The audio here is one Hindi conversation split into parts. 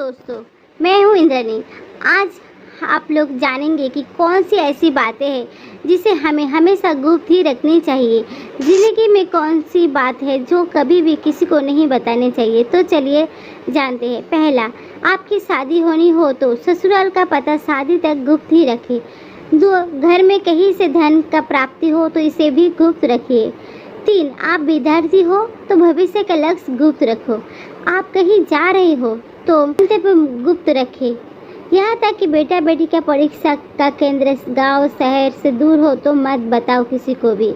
दोस्तों, मैं हूँ इंद्रानी। आज आप लोग जानेंगे कि कौन सी ऐसी बातें हैं जिसे हमें हमेशा गुप्त ही रखनी चाहिए। ज़िंदगी में कौन सी बात है जो कभी भी किसी को नहीं बतानी चाहिए। तो चलिए जानते हैं। पहला, आपकी शादी होनी हो तो ससुराल का पता शादी तक गुप्त ही रखें। दो, घर में कहीं से धन का प्राप्ति हो तो इसे भी गुप्त रखिए। 3, आप विद्यार्थी हो तो भविष्य का लक्ष्य गुप्त रखो। आप कहीं जा रहे हो तो मंतव्य गुप्त रखें। यहाँ तक कि बेटा बेटी का परीक्षा का केंद्र गांव शहर से दूर हो तो मत बताओ किसी को भी।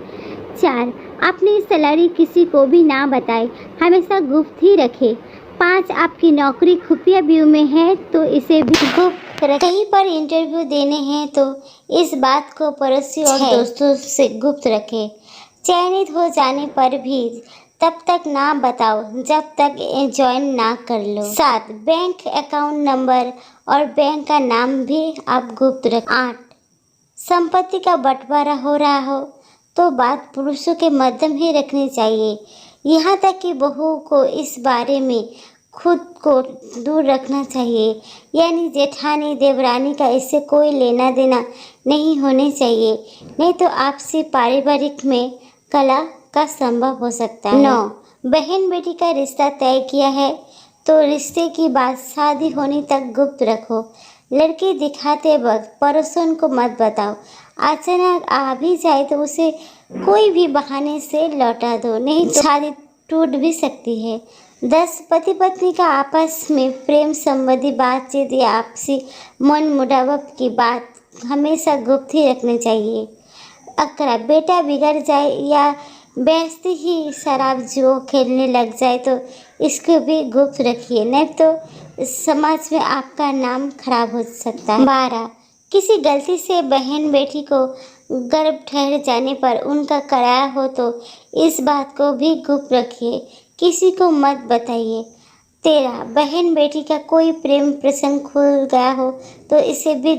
4, अपनी सैलरी किसी को भी ना बताएं, हमेशा गुप्त ही रखें। 5, आपकी नौकरी खुफिया व्यू में है तो इसे भी गुप्त रखें। कहीं पर इंटरव्यू देने हैं तो इस बात को पड़ोसियों और दोस्तों से गुप्त रखें। चयनित हो जाने पर भी तब तक ना बताओ जब तक ज्वाइन ना कर लो। 7, बैंक अकाउंट नंबर और बैंक का नाम भी आप गुप्त रखें। 8, संपत्ति का बंटवारा हो रहा हो तो बात पुरुषों के मध्यम ही रखनी चाहिए। यहाँ तक कि बहुओं को इस बारे में खुद को दूर रखना चाहिए, यानी जेठानी देवरानी का इससे कोई लेना देना नहीं होने चाहिए, नहीं तो आपसी पारिवारिक में कला का संभव हो सकता है। 9, बहन बेटी का रिश्ता तय किया है तो रिश्ते की बात शादी होने तक गुप्त रखो। लड़की दिखाते वक्त पड़ोसन को मत बताओ। अचानक आ भी जाए तो उसे कोई भी बहाने से लौटा दो, नहीं तो शादी टूट भी सकती है। 10, पति पत्नी का आपस में प्रेम संबंधी बातचीत या आपसी मन मुटाव की बात हमेशा गुप्त ही रखनी चाहिए। 11, बेटा बिगड़ जाए या बेहती ही शराब जुआ खेलने लग जाए तो इसको भी गुप्त रखिए, नहीं तो समाज में आपका नाम खराब हो सकता है। 12, किसी गलती से बहन बेटी को गर्भ ठहर जाने पर उनका कराया हो तो इस बात को भी गुप्त रखिए, किसी को मत बताइए। 13, बहन बेटी का कोई प्रेम प्रसंग खुल गया हो तो इसे भी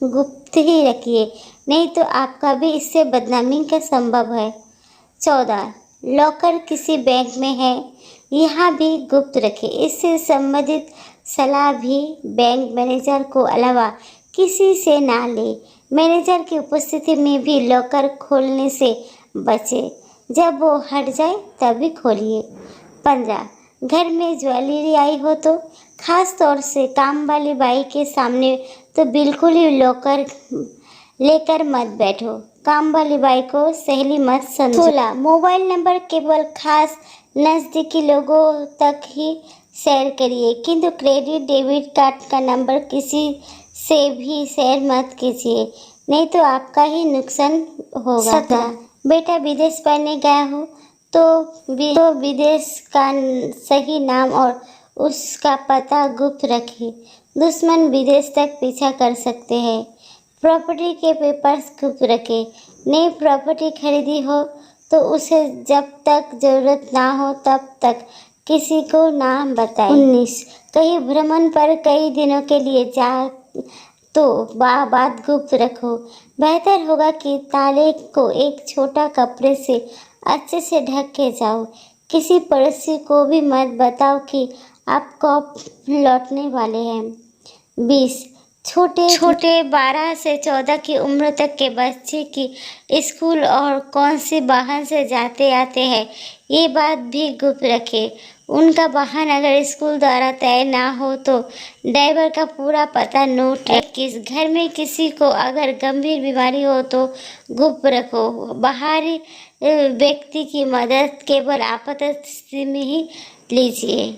गुप्त ही रखिए, नहीं तो आपका भी इससे बदनामी का संभव है। 14, लॉकर किसी बैंक में है, यहाँ भी गुप्त रखें। इससे संबंधित सलाह भी बैंक मैनेजर को अलावा किसी से ना ले। मैनेजर की उपस्थिति में भी लॉकर खोलने से बचे, जब वो हट जाए तभी खोलिए। 15, घर में ज्वेलरी आई हो तो खास तौर से काम वाली बाई के सामने तो बिल्कुल ही लॉकर लेकर मत बैठो, काम वाली बाई को सहेली मत समझो। 16, मोबाइल नंबर केवल खास नज़दीकी लोगों तक ही शेयर करिए, किंतु क्रेडिट डेबिट कार्ड का नंबर किसी से भी शेयर मत कीजिए, नहीं तो आपका ही नुकसान होगा। 17, बेटा विदेश पढ़ने गया हो तो विदेश का सही नाम और उसका पता गुप्त रखें, दुश्मन विदेश तक पीछा कर सकते हैं। प्रॉपर्टी के पेपर्स गुप्त रखें, नई प्रॉपर्टी खरीदी हो तो उसे जब तक ज़रूरत ना हो तब तक किसी को ना बताएं। 19, कहीं भ्रमण पर कई दिनों के लिए जा तो बात गुप्त रखो। बेहतर होगा कि ताले को एक छोटा कपड़े से अच्छे से ढक के जाओ। किसी पड़ोसी को भी मत बताओ कि आप कब लौटने वाले हैं। 20, छोटे 12 से 14 की उम्र तक के बच्चे की स्कूल और कौन से वाहन से जाते आते हैं ये बात भी गुप्त रखें। उनका वाहन अगर स्कूल द्वारा तय ना हो तो ड्राइवर का पूरा पता नोट रखें। घर में किसी को अगर गंभीर बीमारी हो तो गुप्त रखो। बाहरी व्यक्ति की मदद केवल आपात स्थिति में ही लीजिए।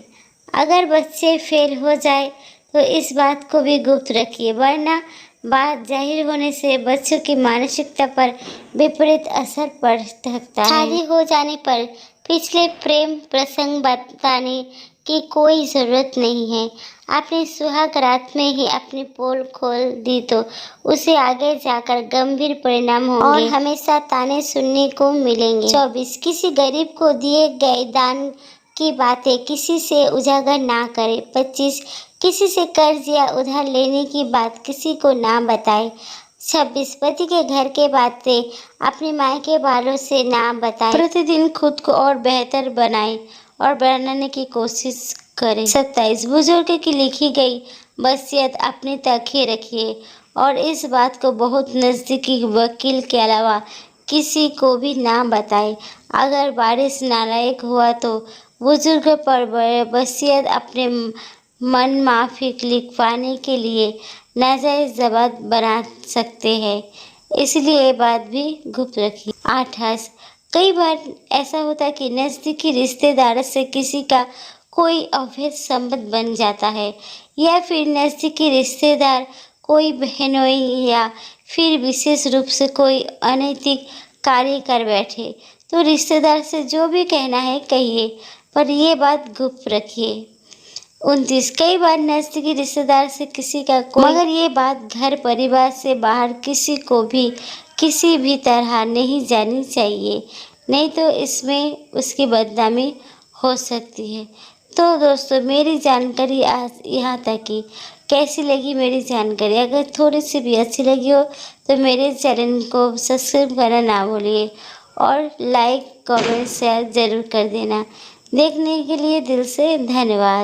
अगर बच्चे फेल हो जाए तो इस बात को भी गुप्त रखिए, वरना बात जाहिर होने से बच्चों की मानसिकता पर विपरीत असर पड़ सकता है। शादी हो जाने पर पिछले प्रेम प्रसंग बताने की कोई ज़रूरत नहीं है। आपने सुहाग रात में ही अपनी पोल खोल दी तो उसे आगे जाकर गंभीर परिणाम होंगे और हमेशा ताने सुनने को मिलेंगे। 24, किसी गरीब को दिए गए दान की बातें किसी से उजागर ना करें। 25, किसी से कर्ज या उधार लेने की बात किसी को ना बताएं। 26, पति के घर के बातें अपने मायके वालों से ना बताएं। प्रतिदिन खुद को और बेहतर बनाएं और बनाने की कोशिश करें। 27 बुजुर्ग की लिखी गई वसीयत अपने तक ही रखिए और इस बात को बहुत नज़दीकी वकील के अलावा किसी को भी ना बताएं। अगर वारिस नालायक हुआ तो बुजुर्ग पर वसीयत अपने मन माफिक लिखवाने के लिए नाजायज़ जब्त बना सकते हैं, इसलिए ये बात भी गुप्त रखिए। 28 कई बार ऐसा होता है कि नज़दीकी रिश्तेदार से किसी का कोई अवैध संबंध बन जाता है या फिर नज़दीकी रिश्तेदार कोई बहनोई या फिर विशेष रूप से कोई अनैतिक कार्य कर बैठे तो रिश्तेदार से जो भी कहना है कहिए, पर ये बात गुप्त रखिए। 29 कई बार नज़दीकी रिश्तेदार से किसी का कोई मगर ये बात घर परिवार से बाहर किसी को भी किसी भी तरह नहीं जानी चाहिए, नहीं तो इसमें उसकी बदनामी हो सकती है। तो दोस्तों मेरी जानकारी आज यहाँ तक ही। कैसी लगी मेरी जानकारी? अगर थोड़ी सी भी अच्छी लगी हो तो मेरे चैनल को सब्सक्राइब करना ना भूलिए और लाइक कमेंट शेयर ज़रूर कर देना। देखने के लिए दिल से धन्यवाद।